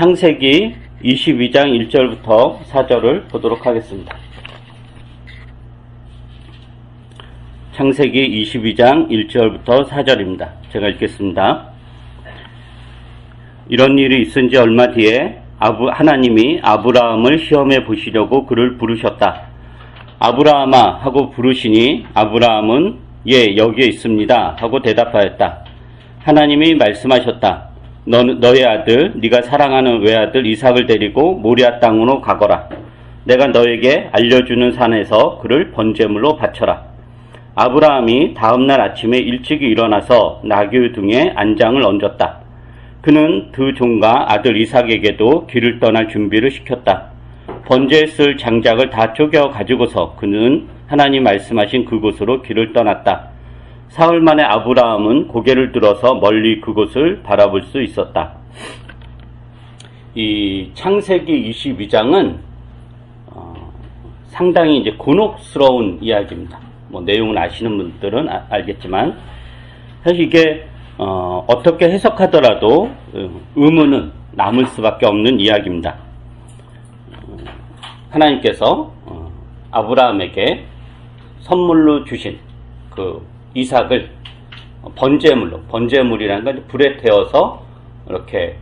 창세기 22장 1절부터 4절을 보도록 하겠습니다. 창세기 22장 1절부터 4절입니다. 제가 읽겠습니다. 이런 일이 있은 지 얼마 뒤에 하나님이 아브라함을 시험해 보시려고 그를 부르셨다. 아브라함아 하고 부르시니 아브라함은 예 여기에 있습니다 하고 대답하였다. 하나님이 말씀하셨다. 너의 아들 네가 사랑하는 외아들 이삭을 데리고 모리아 땅으로 가거라. 내가 너에게 알려주는 산에서 그를 번제물로 바쳐라. 아브라함이 다음날 아침에 일찍이 일어나서 나귀 등에 안장을 얹었다. 그는 두 종과 아들 이삭에게도 길을 떠날 준비를 시켰다. 번제에 쓸 장작을 다 쪼개 가지고서 그는 하나님 말씀하신 그곳으로 길을 떠났다. 사흘 만에 아브라함은 고개를 들어서 멀리 그곳을 바라볼 수 있었다. 이 창세기 22장은 상당히 이제 곤혹스러운 이야기입니다. 뭐 내용을 아시는 분들은 알겠지만 사실 이게 어떻게 해석하더라도 의문은 남을 수밖에 없는 이야기입니다. 하나님께서 아브라함에게 선물로 주신 그 이삭을 번제물이라는 건 불에 태워서 이렇게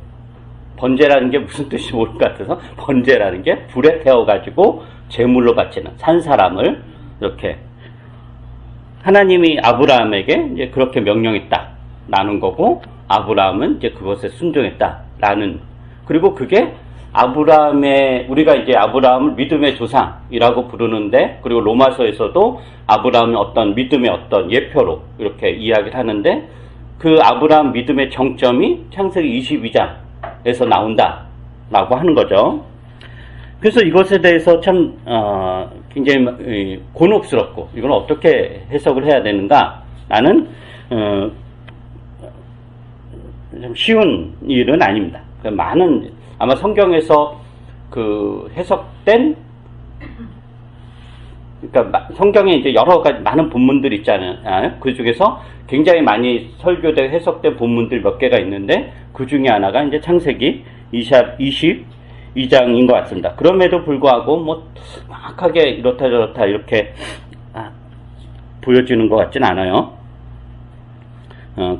번제라는 게 무슨 뜻인지 모를 것 같아서 번제라는 게 불에 태워가지고 제물로 바치는 산 사람을 이렇게 하나님이 아브라함에게 이제 그렇게 명령했다라는 거고 아브라함은 이제 그것에 순종했다라는 그리고 그게 아브라함의 우리가 이제 아브라함을 믿음의 조상이라고 부르는데 그리고 로마서에서도 아브라함의 어떤 믿음의 어떤 예표로 이렇게 이야기를 하는데 그 아브라함 믿음의 정점이 창세기 22장에서 나온다라고 하는 거죠. 그래서 이것에 대해서 참 굉장히 곤혹스럽고 이걸 어떻게 해석을 해야 되는가 나는 좀 쉬운 일은 아닙니다. 많은 아마 성경에서 그 해석된 그러니까 성경에 이제 여러 가지 많은 본문들 있잖아요. 그 중에서 굉장히 많이 설교되고 해석된 본문들 몇 개가 있는데 그 중에 하나가 이제 창세기 22장인 것 같습니다. 그럼에도 불구하고 뭐 정확하게 이렇다 저렇다 이렇게 보여지는 것 같진 않아요.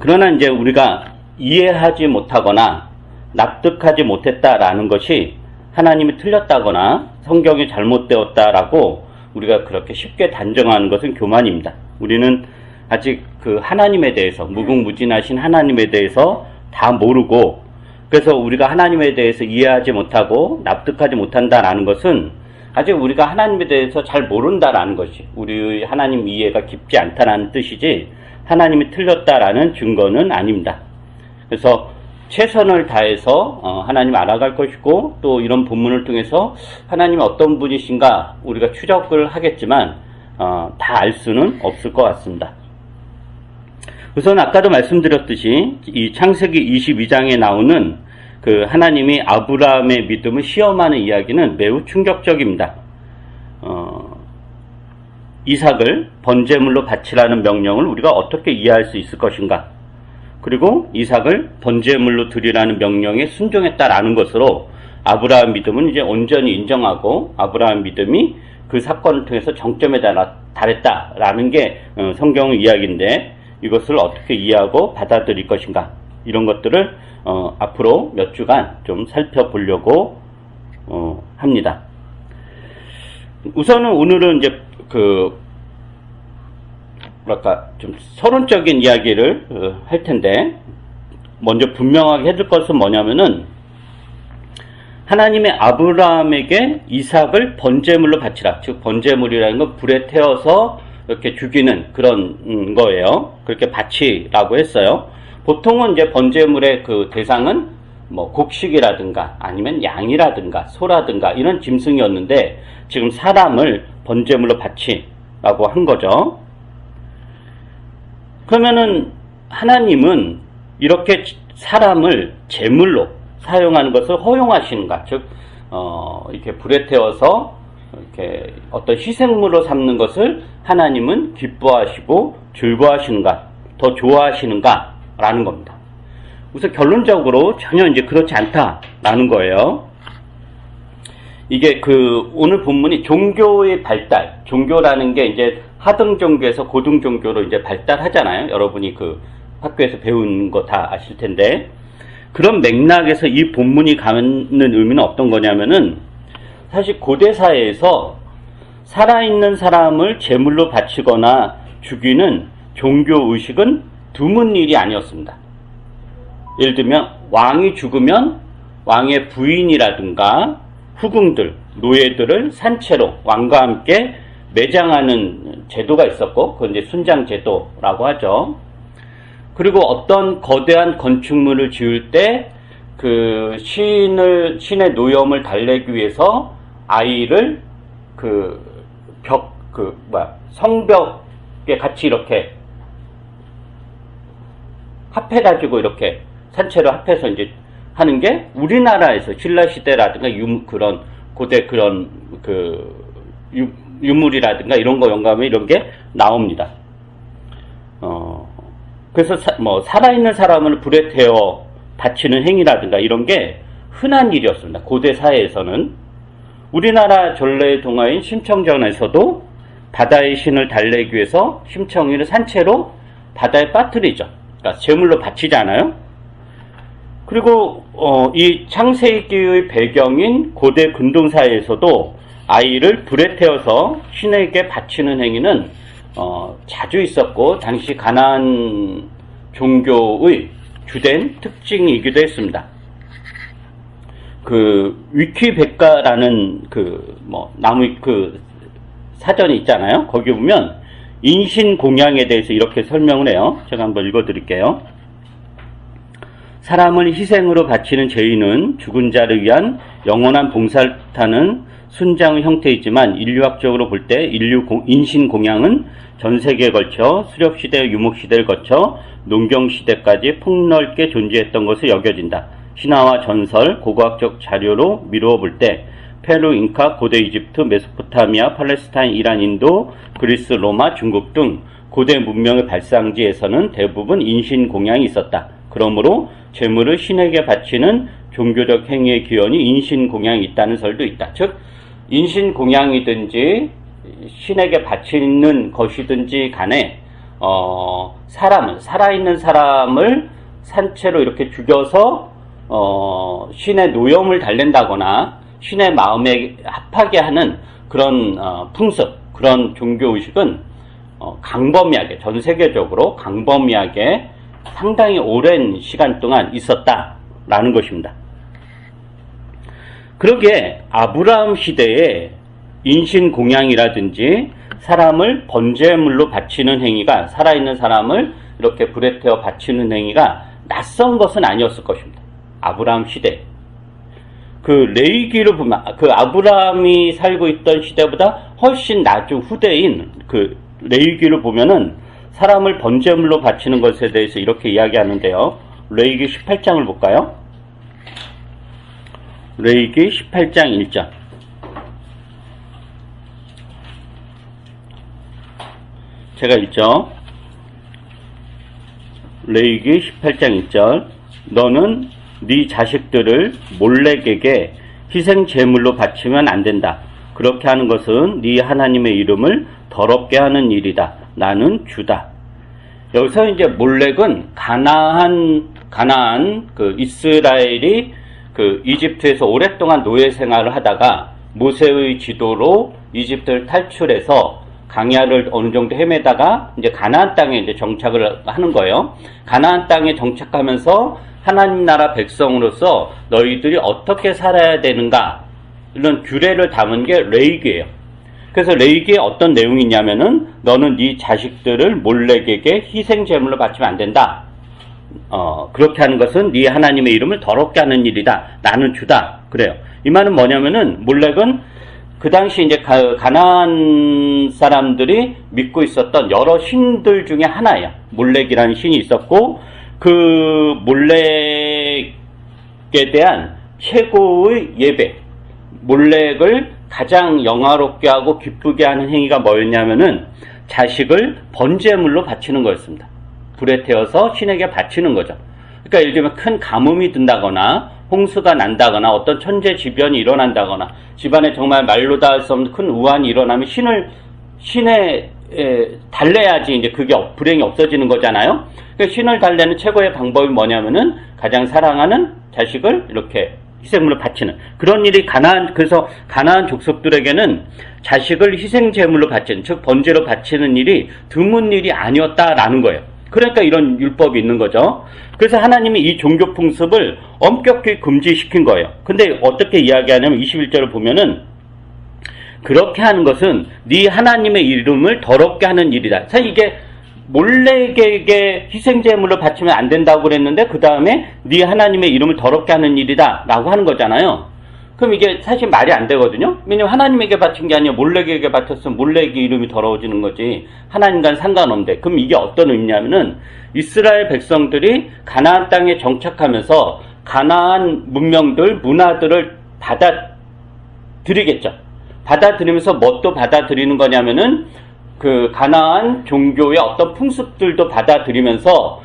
그러나 이제 우리가 이해하지 못하거나 납득하지 못했다라는 것이 하나님이 틀렸다거나 성경이 잘못되었다라고 우리가 그렇게 쉽게 단정하는 것은 교만입니다. 우리는 아직 그 하나님에 대해서 무궁무진하신 하나님에 대해서 다 모르고 그래서 우리가 하나님에 대해서 이해하지 못하고 납득하지 못한다라는 것은 아직 우리가 하나님에 대해서 잘 모른다라는 것이 우리의 하나님 이해가 깊지 않다라는 뜻이지 하나님이 틀렸다라는 증거는 아닙니다. 그래서 최선을 다해서 하나님 알아갈 것이고 또 이런 본문을 통해서 하나님이 어떤 분이신가 우리가 추적을 하겠지만 다 알 수는 없을 것 같습니다. 우선 아까도 말씀드렸듯이 이 창세기 22장에 나오는 그 하나님이 아브라함의 믿음을 시험하는 이야기는 매우 충격적입니다. 이삭을 번제물로 바치라는 명령을 우리가 어떻게 이해할 수 있을 것인가? 그리고 이삭을 번제물로 드리라는 명령에 순종했다라는 것으로 아브라함 믿음은 이제 온전히 인정하고 아브라함 믿음이 그 사건을 통해서 정점에 달했다라는 게 성경 이야기인데 이것을 어떻게 이해하고 받아들일 것인가 이런 것들을 앞으로 몇 주간 좀 살펴보려고 합니다. 우선은 오늘은 이제 좀 서론적인 이야기를 할 텐데 먼저 분명하게 해둘 것은 뭐냐면은 하나님의 아브라함에게 이삭을 번제물로 바치라. 즉 번제물이라는 건 불에 태워서 이렇게 죽이는 그런 거예요. 그렇게 바치라고 했어요. 보통은 이제 번제물의 그 대상은 뭐 곡식이라든가 아니면 양이라든가 소라든가 이런 짐승이었는데 지금 사람을 번제물로 바치라고 한 거죠. 그러면은 하나님은 이렇게 사람을 제물로 사용하는 것을 허용하시는가? 즉, 이렇게 불에 태워서 이렇게 어떤 희생물로 삼는 것을 하나님은 기뻐하시고 즐거워하시는가? 더 좋아하시는가? 라는 겁니다. 우선 결론적으로 전혀 이제 그렇지 않다라는 거예요. 이게 오늘 본문이 종교의 발달, 종교라는 게 이제 하등 종교에서 고등 종교로 이제 발달하잖아요. 여러분이 학교에서 배운 거 다 아실 텐데, 그런 맥락에서 이 본문이 갖는 의미는 어떤 거냐면은, 사실 고대 사회에서 살아있는 사람을 제물로 바치거나 죽이는 종교 의식은 드문 일이 아니었습니다. 예를 들면 왕이 죽으면 왕의 부인이라든가 후궁들, 노예들을 산채로 왕과 함께 매장하는 제도가 있었고, 그건 이제 순장 제도라고 하죠. 그리고 어떤 거대한 건축물을 지을 때 신의 노염을 달래기 위해서 아이를 성벽에 같이 이렇게 합해가지고 이렇게 산채로 합해서 이제 하는 게 우리나라에서 신라시대라든가 그런 고대 그런 유물이라든가 이런 거 영감에 이런 게 나옵니다. 그래서 살아있는 사람을 불에 태워 바치는 행위라든가 이런 게 흔한 일이었습니다. 고대 사회에서는. 우리나라 전래 동화인 심청전에서도 바다의 신을 달래기 위해서 심청이를 산채로 바다에 빠뜨리죠. 그러니까 제물로 바치잖아요. 그리고 이 창세기의 배경인 고대 근동사회에서도 아이를 불에 태워서 신에게 바치는 행위는 자주 있었고, 당시 가나안 종교의 주된 특징이기도 했습니다. 위키백과라는 나무 사전이 있잖아요. 거기 보면 인신공양에 대해서 이렇게 설명을 해요. 제가 한번 읽어드릴게요. 사람을 희생으로 바치는 제의는 죽은 자를 위한 영원한 봉사를 뜻하는 순장의 형태이지만, 인류학적으로 볼 때 인신공양은 전 세계에 걸쳐 수렵시대, 유목시대를 거쳐 농경시대까지 폭넓게 존재했던 것으로 여겨진다. 신화와 전설, 고고학적 자료로 미루어 볼 때 페루, 잉카, 고대 이집트, 메소포타미아, 팔레스타인, 이란, 인도, 그리스, 로마, 중국 등 고대 문명의 발상지에서는 대부분 인신공양이 있었다. 그러므로 제물을 신에게 바치는 종교적 행위의 기원이 인신공양이 있다는 설도 있다. 즉, 인신공양이든지 신에게 바치는 것이든지 간에 살아있는 사람을 산채로 이렇게 죽여서 신의 노염을 달랜다거나 신의 마음에 합하게 하는 그런 풍습, 그런 종교의식은 강범위하게, 전 세계적으로 강범위하게 상당히 오랜 시간 동안 있었다라는 것입니다. 그러기에 아브라함 시대에 인신공양이라든지 사람을 번제물로 바치는 행위가, 살아있는 사람을 이렇게 불에 태워 바치는 행위가 낯선 것은 아니었을 것입니다. 아브라함 시대. 레위기를 보면 아브라함이 살고 있던 시대보다 훨씬 나중 후대인 레위기를 보면은 사람을 번제물로 바치는 것에 대해서 이렇게 이야기하는데요. 레위기 18장을 볼까요? 레위기 18장 1절. 제가 읽죠. 레위기 18장 1절. 너는 네 자식들을 몰렉에게 희생 제물로 바치면 안 된다. 그렇게 하는 것은 네 하나님의 이름을 더럽게 하는 일이다. 나는 주다. 여기서 이제 몰렉은 가나안 이스라엘이 이집트에서 오랫동안 노예 생활을 하다가 모세의 지도로 이집트를 탈출해서 강야를 어느 정도 헤매다가 이제 가나안 땅에 이제 정착을 하는 거예요. 가나안 땅에 정착하면서 하나님 나라 백성으로서 너희들이 어떻게 살아야 되는가, 이런 규례를 담은 게 레위기예요. 그래서 레위기에 어떤 내용이 있냐면은 너는 네 자식들을 몰렉에게 희생 제물로 바치면 안 된다. 그렇게 하는 것은 네 하나님의 이름을 더럽게 하는 일이다. 나는 주다. 그래요. 이 말은 뭐냐면은 몰렉은 그 당시 이제 가나안 사람들이 믿고 있었던 여러 신들 중에 하나예요. 몰렉이라는 신이 있었고, 그 몰렉에 대한 최고의 예배, 몰렉을 가장 영화롭게 하고 기쁘게 하는 행위가 뭐였냐면은 자식을 번제물로 바치는 거였습니다. 불에 태워서 신에게 바치는 거죠. 그러니까 예를 들면 큰 가뭄이 든다거나 홍수가 난다거나 어떤 천재지변이 일어난다거나 집안에 정말 말로 다 할 수 없는 큰 우환이 일어나면 신에 달래야지 이제 그게 불행이 없어지는 거잖아요. 그러니까 신을 달래는 최고의 방법이 뭐냐면은 가장 사랑하는 자식을 이렇게 희생물로 바치는 그런 일이 그래서 가나안 족속들에게는 자식을 희생 제물로 바치는, 즉 번제로 바치는 일이 드문 일이 아니었다라는 거예요. 그러니까 이런 율법이 있는 거죠. 그래서 하나님이 이 종교 풍습을 엄격히 금지시킨 거예요. 근데 어떻게 이야기하냐면 21절을 보면은 그렇게 하는 것은 네 하나님의 이름을 더럽게 하는 일이다. 사실 이게 몰래에게 희생제물로 바치면 안 된다고 그랬는데 그 다음에 네 하나님의 이름을 더럽게 하는 일이다 라고 하는 거잖아요. 그럼 이게 사실 말이 안 되거든요. 왜냐면 하나님에게 바친 게 아니라 몰래에게 바쳤으면 몰래에게 이름이 더러워지는 거지 하나님과는 상관없는데, 그럼 이게 어떤 의미냐면은 이스라엘 백성들이 가나안 땅에 정착하면서 가나안 문명들, 문화들을 받아들이겠죠. 받아들이면서 뭣도 받아들이는 거냐면은 그 가나안 종교의 어떤 풍습들도 받아들이면서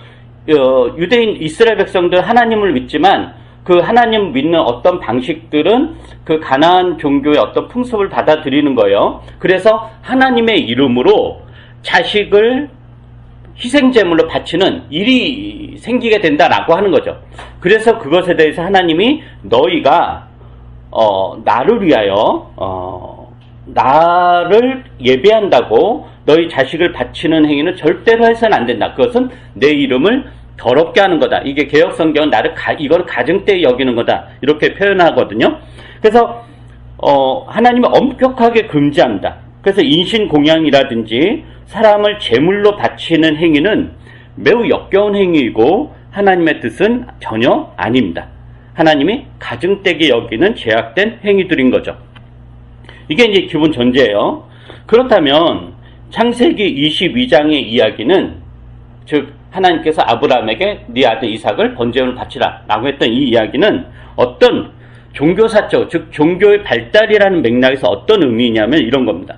유대인 이스라엘 백성들 하나님을 믿지만 그 하나님 믿는 어떤 방식들은 그 가나안 종교의 어떤 풍습을 받아들이는 거예요. 그래서 하나님의 이름으로 자식을 희생제물로 바치는 일이 생기게 된다라고 하는 거죠. 그래서 그것에 대해서 하나님이 너희가 나를 위하여 나를 예배한다고 너희 자식을 바치는 행위는 절대로 해서는 안 된다. 그것은 내 이름을 더럽게 하는 거다. 이게 개혁성경은 이걸 가증되이 여기는 거다. 이렇게 표현하거든요. 그래서 하나님은 엄격하게 금지합니다. 그래서 인신공양이라든지 사람을 제물로 바치는 행위는 매우 역겨운 행위이고 하나님의 뜻은 전혀 아닙니다. 하나님이 가증되게 여기는 제약된 행위들인 거죠. 이게 이제 기본 전제예요. 그렇다면 창세기 22장의 이야기는, 즉 하나님께서 아브라함에게 네 아들 이삭을 번제물로 바치라 라고 했던 이 이야기는 어떤 종교사적, 즉 종교의 발달이라는 맥락에서 어떤 의미냐면 이런 겁니다.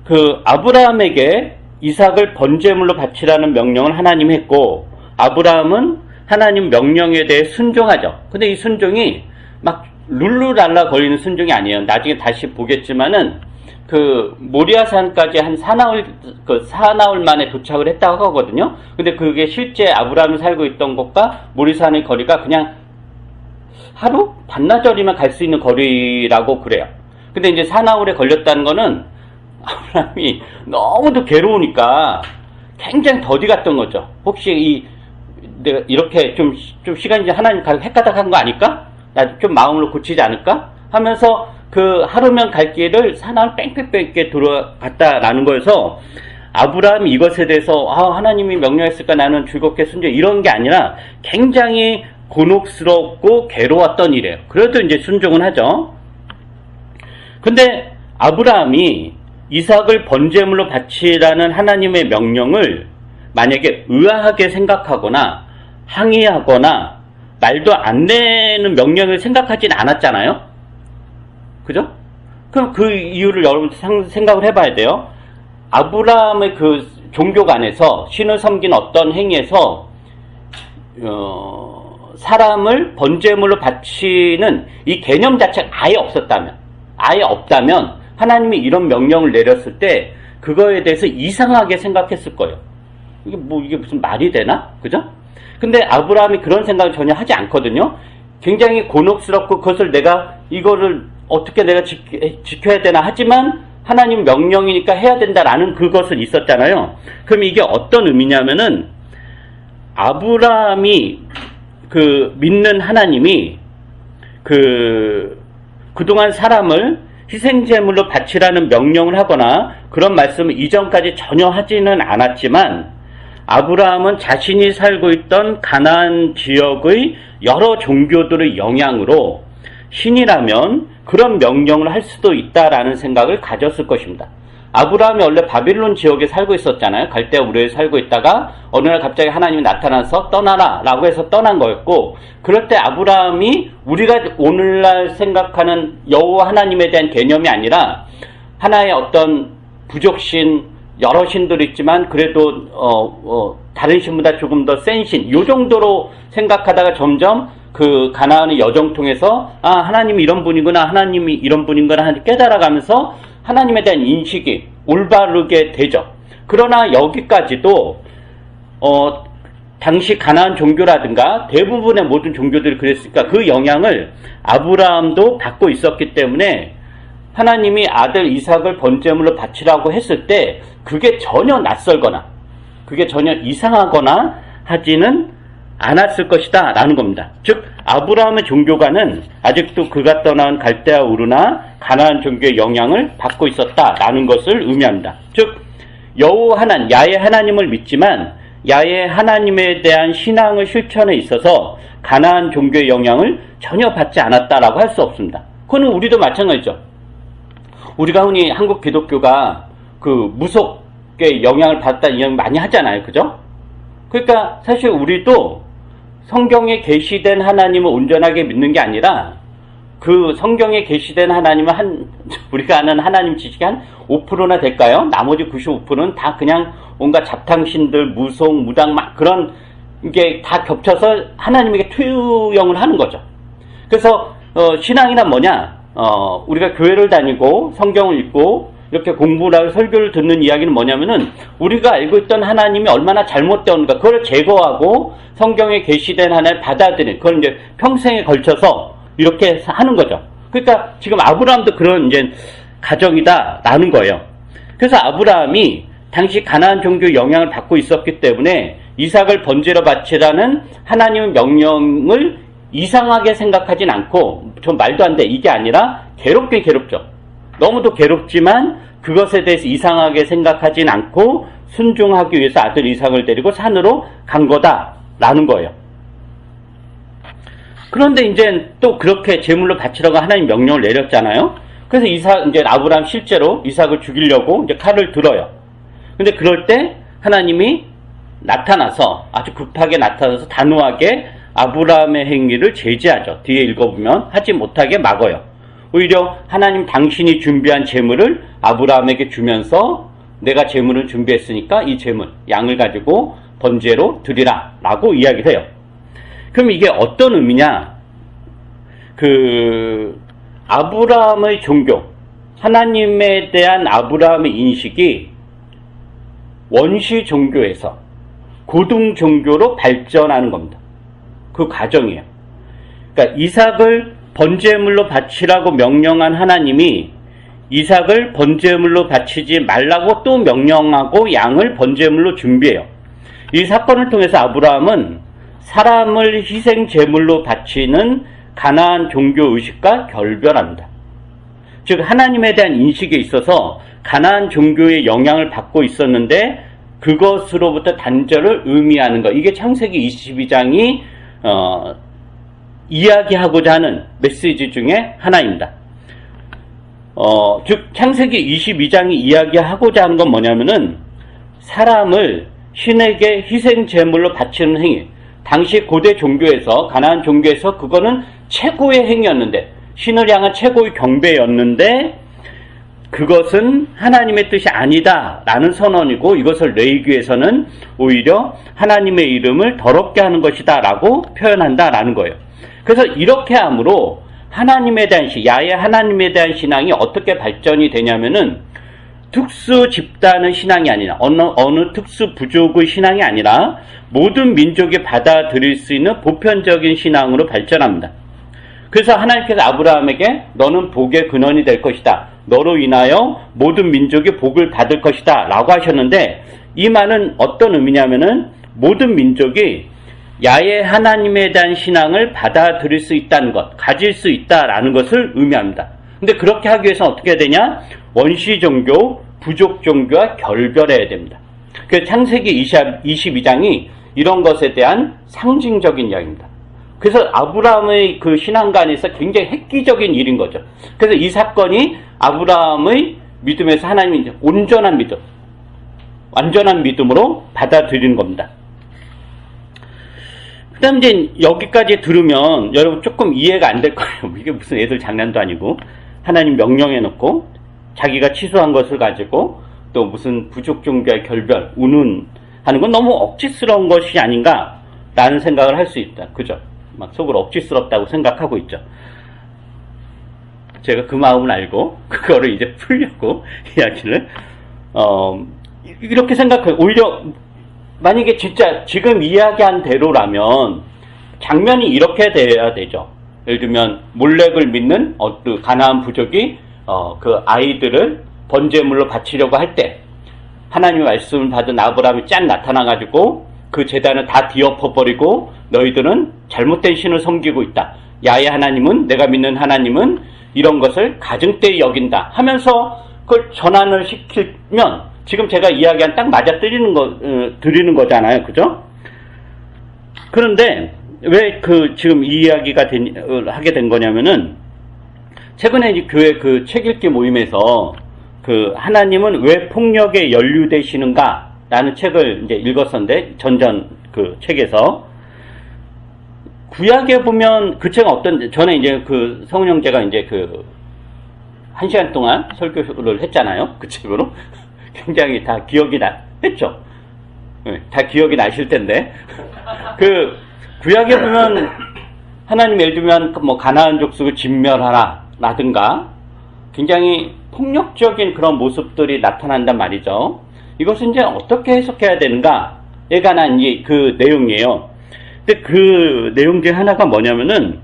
그 아브라함에게 이삭을 번제물로 바치라는 명령을 하나님이 했고, 아브라함은 하나님 명령에 대해 순종하죠. 근데 이 순종이 막 룰루랄라 걸리는 순종이 아니에요. 나중에 다시 보겠지만은 그 모리아산까지 한 사나흘 만에 도착을 했다고 하거든요. 근데 그게 실제 아브라함이 살고 있던 곳과 모리아산의 거리가 그냥 하루 반나절이면 갈 수 있는 거리라고 그래요. 근데 이제 사나흘에 걸렸다는 거는 아브라함이 너무도 괴로우니까 굉장히 더디 갔던 거죠. 혹시 내가 이렇게 좀 시간이 하나님 헷가닥한 거 아닐까? 나 좀 마음을 고치지 않을까? 하면서 그 하루면 갈 길을 사나흘 뺑뺑뺑게 들어갔다라는 거여서 아브라함이 이것에 대해서 하나님이 명령했을까 나는 즐겁게 순종 이런 게 아니라 굉장히 곤혹스럽고 괴로웠던 일이에요. 그래도 이제 순종은 하죠. 근데 아브라함이 이삭을 번제물로 바치라는 하나님의 명령을 만약에 의아하게 생각하거나 항의하거나 말도 안 되는 명령을 생각하진 않았잖아요. 그죠? 그럼 그 이유를 여러분 생각을 해봐야 돼요. 아브라함의 그 종교가 안에서 신을 섬긴 어떤 행위에서 사람을 번제물로 바치는 이 개념 자체가 아예 없다면 하나님이 이런 명령을 내렸을 때 그거에 대해서 이상하게 생각했을 거예요. 이게 무슨 말이 되나? 그죠? 근데 아브라함이 그런 생각을 전혀 하지 않거든요. 굉장히 곤혹스럽고 그것을 이거를 어떻게 내가 지켜야 되나 하지만 하나님 명령이니까 해야 된다라는 그것은 있었잖아요. 그럼 이게 어떤 의미냐면은 아브라함이 그 믿는 하나님이 그동안 사람을 희생제물로 바치라는 명령을 하거나 그런 말씀을 이전까지 전혀 하지는 않았지만 아브라함은 자신이 살고 있던 가나안 지역의 여러 종교들의 영향으로 신이라면 그런 명령을 할 수도 있다라는 생각을 가졌을 것입니다. 아브라함이 원래 바빌론 지역에 살고 있었잖아요. 갈대아 우르에 살고 있다가 어느 날 갑자기 하나님이 나타나서 떠나라 라고 해서 떠난 거였고, 그럴 때 아브라함이 우리가 오늘날 생각하는 여호와 하나님에 대한 개념이 아니라 하나의 어떤 부족신, 여러 신들이 있지만 그래도 다른 신보다 조금 더 센 신, 요 정도로 생각하다가 점점 그 가나안의 여정 통해서 하나님이 이런 분이구나, 하나님이 이런 분인구나 깨달아가면서 하나님에 대한 인식이 올바르게 되죠. 그러나 여기까지도 당시 가나안 종교라든가 대부분의 모든 종교들이 그랬으니까 그 영향을 아브라함도 받고 있었기 때문에 하나님이 아들 이삭을 번제물로 바치라고 했을 때 그게 전혀 낯설거나 그게 전혀 이상하거나 하지는 않았을 것이다 라는 겁니다. 즉 아브라함의 종교관은 아직도 그가 떠난 갈대아 우르나 가나안 종교의 영향을 받고 있었다라는 것을 의미합니다. 즉 여호와 하나님, 야훼 하나님을 믿지만 야훼 하나님에 대한 신앙의 실천에 있어서 가나안 종교의 영향을 전혀 받지 않았다라고 할 수 없습니다. 그건 우리도 마찬가지죠. 우리가 흔히 한국 기독교가 그 무속의 영향을 받았다는 이야기 많이 하잖아요. 그죠? 그러니까 사실 우리도 성경에 계시된 하나님을 온전하게 믿는 게 아니라 그 성경에 계시된 하나님은 우리가 아는 하나님 지식이 한 5%나 될까요? 나머지 95%는 다 그냥 온갖 잡탕신들, 무속, 무당 막 그런 게 다 겹쳐서 하나님에게 투영을 하는 거죠. 그래서 신앙이란 뭐냐? 우리가 교회를 다니고 성경을 읽고 이렇게 공부를 하고 설교를 듣는 이야기는 뭐냐면은 우리가 알고 있던 하나님이 얼마나 잘못되었는가 그걸 제거하고 성경에 계시된 하나님을 받아들이는 그걸 이제 평생에 걸쳐서 이렇게 하는 거죠. 그러니까 지금 아브라함도 그런 이제 가정이다라는 거예요. 그래서 아브라함이 당시 가나안 종교 영향을 받고 있었기 때문에 이삭을 번제로 바치라는 하나님의 명령을 이상하게 생각하진 않고 좀 말도 안 돼 이게 아니라 괴롭긴 괴롭죠. 너무도 괴롭지만 그것에 대해서 이상하게 생각하진 않고 순종하기 위해서 아들 이삭을 데리고 산으로 간 거다라는 거예요. 그런데 이제 또 그렇게 제물로 바치라고 하나님 명령을 내렸잖아요. 그래서 이제 아브라함 실제로 이삭을 죽이려고 이제 칼을 들어요. 근데 그럴 때 하나님이 나타나서 아주 급하게 나타나서 단호하게 아브라함의 행위를 제지하죠. 뒤에 읽어보면 하지 못하게 막아요. 오히려 하나님 당신이 준비한 제물을 아브라함에게 주면서 내가 제물을 준비했으니까 이 제물, 양을 가지고 번제로 드리라 라고 이야기를 해요. 그럼 이게 어떤 의미냐? 아브라함의 종교, 하나님에 대한 아브라함의 인식이 원시 종교에서 고등 종교로 발전하는 겁니다. 그 과정이에요. 그러니까 이삭을 번제물로 바치라고 명령한 하나님이 이삭을 번제물로 바치지 말라고 또 명령하고 양을 번제물로 준비해요. 이 사건을 통해서 아브라함은 사람을 희생 제물로 바치는 가나안 종교 의식과 결별합니다. 즉 하나님에 대한 인식에 있어서 가나안 종교의 영향을 받고 있었는데 그것으로부터 단절을 의미하는 것. 이게 창세기 22장이 이야기하고자 하는 메시지 중에 하나입니다. 즉 창세기 22장이 이야기하고자 하는 건 뭐냐면은 사람을 신에게 희생 제물로 바치는 행위. 당시 고대 종교에서 가나안 종교에서 그거는 최고의 행위였는데 신을 향한 최고의 경배였는데 그것은 하나님의 뜻이 아니다라는 선언이고 이것을 레위기에서는 오히려 하나님의 이름을 더럽게 하는 것이다라고 표현한다라는 거예요. 그래서 이렇게 함으로 하나님에 대한 야훼 하나님에 대한 신앙이 어떻게 발전이 되냐면은 특수 집단의 신앙이 아니라 어느 특수 부족의 신앙이 아니라 모든 민족이 받아들일 수 있는 보편적인 신앙으로 발전합니다. 그래서 하나님께서 아브라함에게 너는 복의 근원이 될 것이다. 너로 인하여 모든 민족이 복을 받을 것이다 라고 하셨는데 이 말은 어떤 의미냐면은 모든 민족이 야훼 하나님에 대한 신앙을 받아들일 수 있다는 것, 가질 수 있다라는 것을 의미합니다. 근데 그렇게 하기 위해서는 어떻게 해야 되냐? 원시 종교, 부족 종교와 결별해야 됩니다. 그래서 창세기 22장이 이런 것에 대한 상징적인 이야기입니다. 그래서 아브라함의 그 신앙관에서 굉장히 획기적인 일인 거죠. 그래서 이 사건이 아브라함의 믿음에서 하나님이 이제 온전한 믿음, 완전한 믿음으로 받아들이는 겁니다. 그 다음 이제 여기까지 들으면 여러분 조금 이해가 안 될 거예요. 이게 무슨 애들 장난도 아니고 하나님 명령해 놓고 자기가 취소한 것을 가지고 또 무슨 부족 종교의 결별, 운운 하는 건 너무 억지스러운 것이 아닌가라는 생각을 할 수 있다. 그죠? 막 속으로 억지스럽다고 생각하고 있죠. 제가 그 마음을 알고 그거를 이제 풀려고 이야기를 이렇게 생각해요. 오히려 만약에 진짜 지금 이야기한 대로라면 장면이 이렇게 돼야 되죠. 예를 들면 몰렉을 믿는 그 가나안 부족이 그 아이들을 번제물로 바치려고 할 때 하나님의 말씀을 받은 아브라함이 짠 나타나가지고 그 제단을 다 뒤엎어버리고 너희들은 잘못된 신을 섬기고 있다. 야훼 하나님은, 내가 믿는 하나님은 이런 것을 가증되이 여긴다 하면서 그걸 전환을 시키면 지금 제가 이야기한 딱 맞아 드리는 거잖아요. 그죠? 그런데 왜 지금 이 이야기가 하게 된 거냐면은 최근에 이제 교회 그 책 읽기 모임에서 그 하나님은 왜 폭력에 연루되시는가 라는 책을 이제 읽었었는데 전전 그 책에서 구약에 보면 그 책은 전에 이제 그 성훈 형제가 이제 그 1시간 동안 설교를 했잖아요. 그 책으로. 굉장히 다 기억이 했죠. 네, 다 기억이 나실 텐데. 그 구약에 보면 하나님 예를 들면 뭐 가나안 족속을 진멸하라 라든가 굉장히 폭력적인 그런 모습들이 나타난단 말이죠. 이것은 이제 어떻게 해석해야 되는가에 관한 그 내용이에요. 근데 그 내용 중에 하나가 뭐냐면은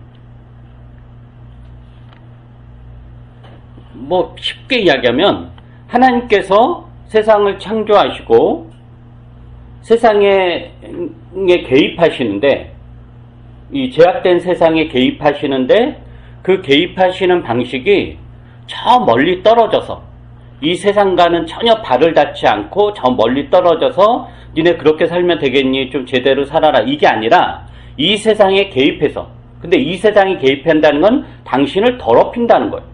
뭐 쉽게 이야기하면 하나님께서 세상을 창조하시고 세상에 개입하시는데 이 제약된 세상에 개입하시는데 그 개입하시는 방식이 저 멀리 떨어져서 이 세상과는 전혀 발을 닿지 않고 저 멀리 떨어져서 니네 그렇게 살면 되겠니? 좀 제대로 살아라. 이게 아니라 이 세상에 개입해서 근데 이 세상에 개입한다는 건 당신을 더럽힌다는 거예요.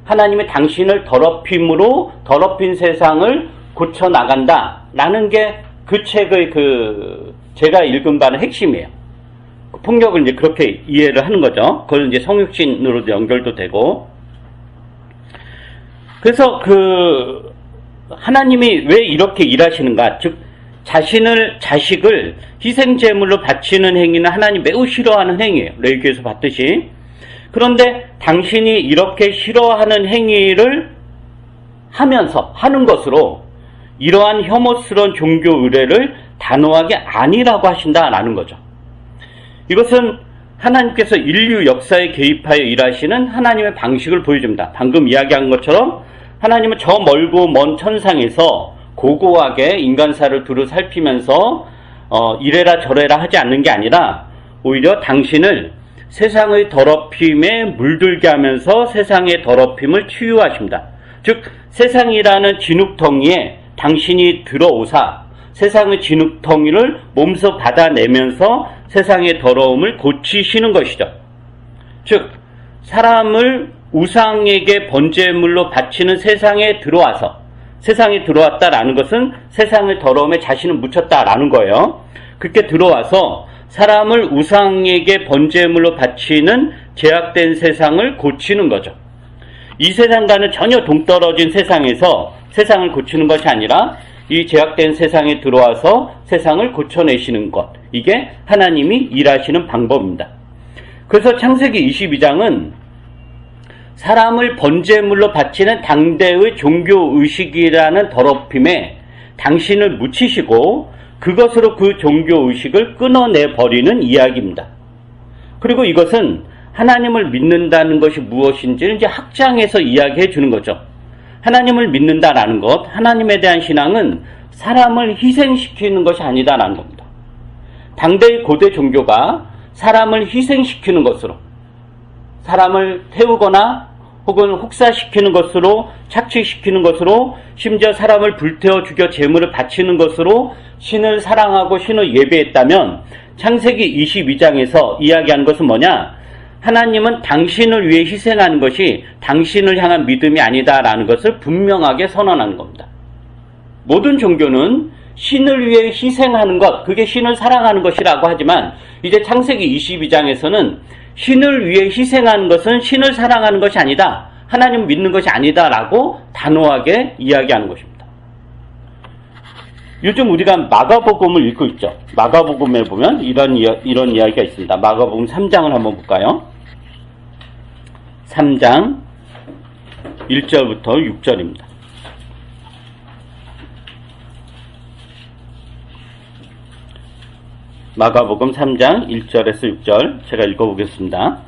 하나님의 당신을 더럽힘으로 더럽힌 세상을 고쳐나간다 라는 게 그 책의 제가 읽은 바는 핵심이에요. 폭력을 이제 그렇게 이해를 하는 거죠. 그걸 이제 성육신으로도 연결도 되고. 그래서 하나님이 왜 이렇게 일하시는가? 즉, 자식을 희생제물로 바치는 행위는 하나님 매우 싫어하는 행위예요. 레위기에서 봤듯이. 그런데 당신이 이렇게 싫어하는 행위를 하는 것으로 이러한 혐오스러운 종교 의례를 단호하게 아니라고 하신다라는 거죠. 이것은 하나님께서 인류 역사에 개입하여 일하시는 하나님의 방식을 보여줍니다. 방금 이야기한 것처럼 하나님은 저 멀고 먼 천상에서 고고하게 인간사를 두루 살피면서 이래라 저래라 하지 않는 게 아니라 오히려 당신을 세상의 더럽힘에 물들게 하면서 세상의 더럽힘을 치유하십니다. 즉 세상이라는 진흙덩이에 당신이 들어오사 세상의 진흙덩이를 몸소 받아내면서 세상의 더러움을 고치시는 것이죠. 즉 사람을 우상에게 번제물로 바치는 세상에 들어왔다라는 것은 세상의 더러움에 자신을 묻혔다라는 거예요. 그렇게 들어와서 사람을 우상에게 번제물로 바치는 제약된 세상을 고치는 거죠. 이 세상과는 전혀 동떨어진 세상에서 세상을 고치는 것이 아니라 이 제약된 세상에 들어와서 세상을 고쳐내시는 것. 이게 하나님이 일하시는 방법입니다. 그래서 창세기 22장은 사람을 번제물로 바치는 당대의 종교의식이라는 더럽힘에 당신을 묻히시고 그것으로 그 종교의식을 끊어내버리는 이야기입니다. 그리고 이것은 하나님을 믿는다는 것이 무엇인지를 이제 확장해서 이야기해 주는 거죠. 하나님을 믿는다라는 것, 하나님에 대한 신앙은 사람을 희생시키는 것이 아니다라는 겁니다. 당대의 고대 종교가 사람을 희생시키는 것으로, 사람을 태우거나 혹은 혹사시키는 것으로, 착취시키는 것으로, 심지어 사람을 불태워 죽여 제물을 바치는 것으로 신을 사랑하고 신을 예배했다면 창세기 22장에서 이야기하는 것은 뭐냐? 하나님은 당신을 위해 희생하는 것이 당신을 향한 믿음이 아니다라는 것을 분명하게 선언하는 겁니다. 모든 종교는 신을 위해 희생하는 것, 그게 신을 사랑하는 것이라고 하지만 이제 창세기 22장에서는 신을 위해 희생하는 것은 신을 사랑하는 것이 아니다. 하나님 믿는 것이 아니다라고 단호하게 이야기하는 것입니다. 요즘 우리가 마가복음을 읽고 있죠. 마가복음에 보면 이런 이야기가 있습니다. 마가복음 3장을 한번 볼까요? 3장 1절부터 6절입니다. 마가복음 3장 1절에서 6절 제가 읽어보겠습니다.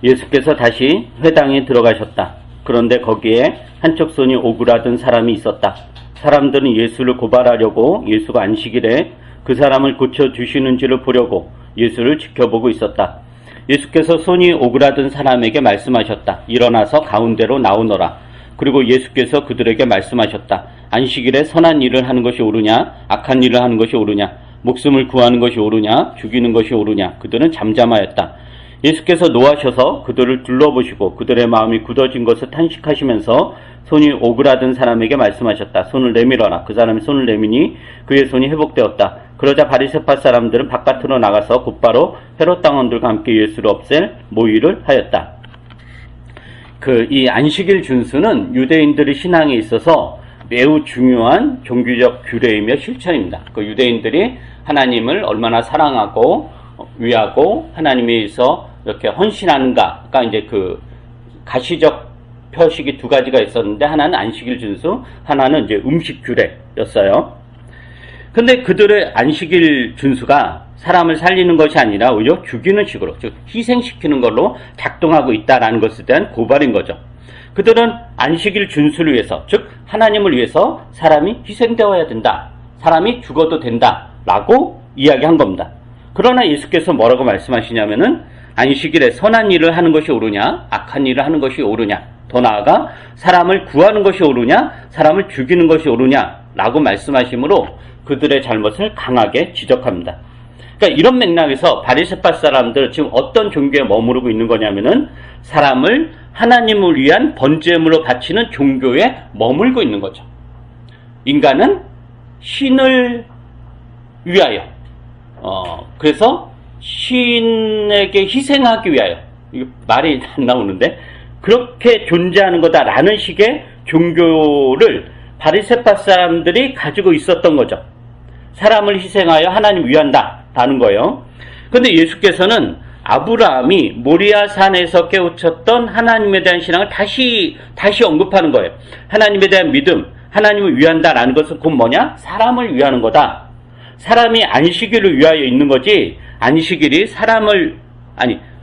예수께서 다시 회당에 들어가셨다. 그런데 거기에 한쪽 손이 오그라든 사람이 있었다. 사람들은 예수를 고발하려고 예수가 안식일에 그 사람을 고쳐주시는지를 보려고 예수를 지켜보고 있었다. 예수께서 손이 오그라든 사람에게 말씀하셨다. 일어나서 가운데로 나오너라. 그리고 예수께서 그들에게 말씀하셨다. 안식일에 선한 일을 하는 것이 옳으냐 악한 일을 하는 것이 옳으냐 목숨을 구하는 것이 옳으냐 죽이는 것이 옳으냐. 그들은 잠잠하였다. 예수께서 노하셔서 그들을 둘러보시고 그들의 마음이 굳어진 것을 탄식하시면서 손이 오그라든 사람에게 말씀하셨다. 손을 내밀어라. 그 사람이 손을 내미니 그의 손이 회복되었다. 그러자 바리새파 사람들은 바깥으로 나가서 곧바로 헤롯 당원들과 함께 예수를 없앨 모의를 하였다. 이 안식일 준수는 유대인들의 신앙에 있어서 매우 중요한 종교적 규례이며 실천입니다. 그 유대인들이 하나님을 얼마나 사랑하고 위하고 하나님에 의해서 이렇게 헌신하는가가 이제 그 가시적 표식이 두 가지가 있었는데 하나는 안식일 준수, 하나는 이제 음식 규례였어요. 근데 그들의 안식일 준수가 사람을 살리는 것이 아니라 오히려 죽이는 식으로, 즉 희생시키는 걸로 작동하고 있다라는 것에 대한 고발인 거죠. 그들은 안식일 준수를 위해서, 즉 하나님을 위해서 사람이 희생되어야 된다, 사람이 죽어도 된다라고 이야기한 겁니다. 그러나 예수께서 뭐라고 말씀하시냐면은 안식일에 선한 일을 하는 것이 옳으냐 악한 일을 하는 것이 옳으냐, 더 나아가 사람을 구하는 것이 옳으냐 사람을 죽이는 것이 옳으냐 라고 말씀하시므로 그들의 잘못을 강하게 지적합니다. 그러니까 이런 맥락에서 바리새파 사람들 지금 어떤 종교에 머무르고 있는 거냐면은 사람을 하나님을 위한 번제물로 바치는 종교에 머물고 있는 거죠. 인간은 신을 위하여, 그래서 신에게 희생하기 위하여, 이거 말이 안 나오는데 그렇게 존재하는 거다라는 식의 종교를 바리새파 사람들이 가지고 있었던 거죠. 사람을 희생하여 하나님 위한다라는 거예요. 그런데 예수께서는 아브라함이 모리아 산에서 깨우쳤던 하나님에 대한 신앙을 다시 언급하는 거예요. 하나님에 대한 믿음, 하나님을 위한다라는 것은 곧 뭐냐? 사람을 위하는 거다. 사람이 안식일을 위하여 있는 거지,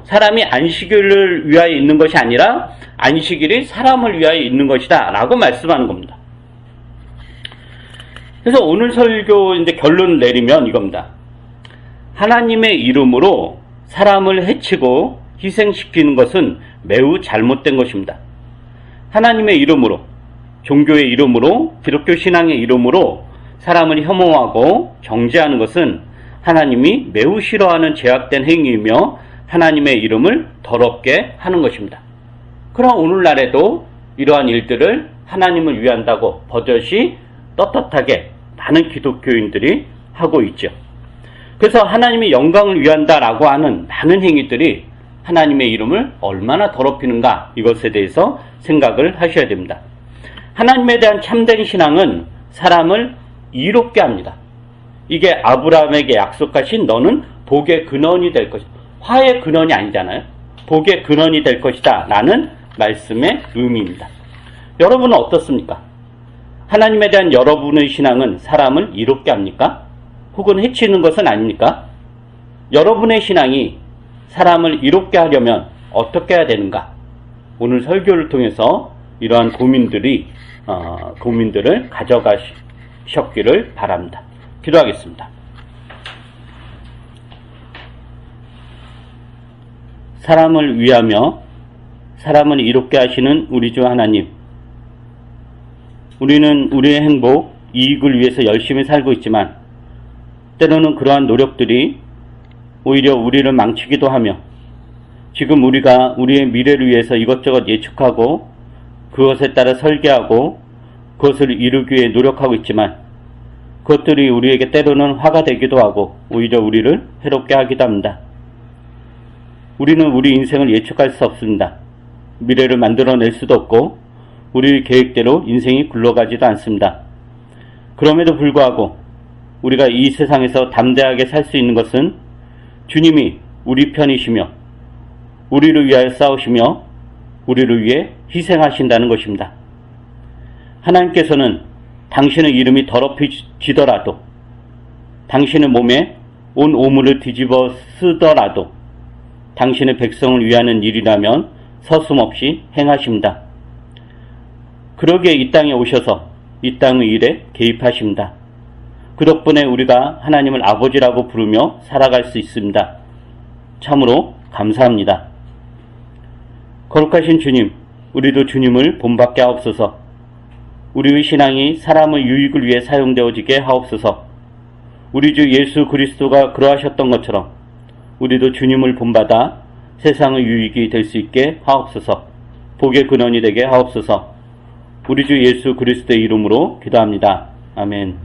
사람이 안식일을 위하여 있는 것이 아니라 안식일이 사람을 위하여 있는 것이다 라고 말씀하는 겁니다. 그래서 오늘 설교 이제 결론을 내리면 이겁니다. 하나님의 이름으로 사람을 해치고 희생시키는 것은 매우 잘못된 것입니다. 하나님의 이름으로, 종교의 이름으로, 기독교 신앙의 이름으로 사람을 혐오하고 정죄하는 것은 하나님이 매우 싫어하는 죄악된 행위이며 하나님의 이름을 더럽게 하는 것입니다. 그러나 오늘날에도 이러한 일들을 하나님을 위한다고 버젓이 떳떳하게 많은 기독교인들이 하고 있죠. 그래서 하나님의 영광을 위한다라고 하는 많은 행위들이 하나님의 이름을 얼마나 더럽히는가, 이것에 대해서 생각을 하셔야 됩니다. 하나님에 대한 참된 신앙은 사람을 이롭게 합니다. 이게 아브라함에게 약속하신 너는 복의 근원이 될 것이다. 화의 근원이 아니잖아요. 복의 근원이 될 것이다 라는 말씀의 의미입니다. 여러분은 어떻습니까? 하나님에 대한 여러분의 신앙은 사람을 이롭게 합니까? 혹은 해치는 것은 아닙니까? 여러분의 신앙이 사람을 이롭게 하려면 어떻게 해야 되는가? 오늘 설교를 통해서 이러한 고민들을 가져가셨기를 바랍니다. 기도하겠습니다. 사람을 위하며 사람을 이롭게 하시는 우리 주 하나님, 우리는 우리의 행복, 이익을 위해서 열심히 살고 있지만 때로는 그러한 노력들이 오히려 우리를 망치기도 하며 지금 우리가 우리의 미래를 위해서 이것저것 예측하고 그것에 따라 설계하고 그것을 이루기 위해 노력하고 있지만 그것들이 우리에게 때로는 화가 되기도 하고 오히려 우리를 해롭게 하기도 합니다. 우리는 우리 인생을 예측할 수 없습니다. 미래를 만들어낼 수도 없고 우리 계획대로 인생이 굴러가지도 않습니다. 그럼에도 불구하고 우리가 이 세상에서 담대하게 살 수 있는 것은 주님이 우리 편이시며 우리를 위하여 싸우시며 우리를 위해 희생하신다는 것입니다. 하나님께서는 당신의 이름이 더럽혀지더라도, 당신의 몸에 온 오물을 뒤집어 쓰더라도 당신의 백성을 위하는 일이라면 서슴없이 행하십니다. 그러기에 이 땅에 오셔서 이 땅의 일에 개입하십니다. 그 덕분에 우리가 하나님을 아버지라고 부르며 살아갈 수 있습니다. 참으로 감사합니다. 거룩하신 주님, 우리도 주님을 본받게 하옵소서. 우리의 신앙이 사람의 유익을 위해 사용되어지게 하옵소서. 우리 주 예수 그리스도가 그러하셨던 것처럼 우리도 주님을 본받아 세상의 유익이 될 수 있게 하옵소서. 복의 근원이 되게 하옵소서. 우리 주 예수 그리스도의 이름으로 기도합니다. 아멘.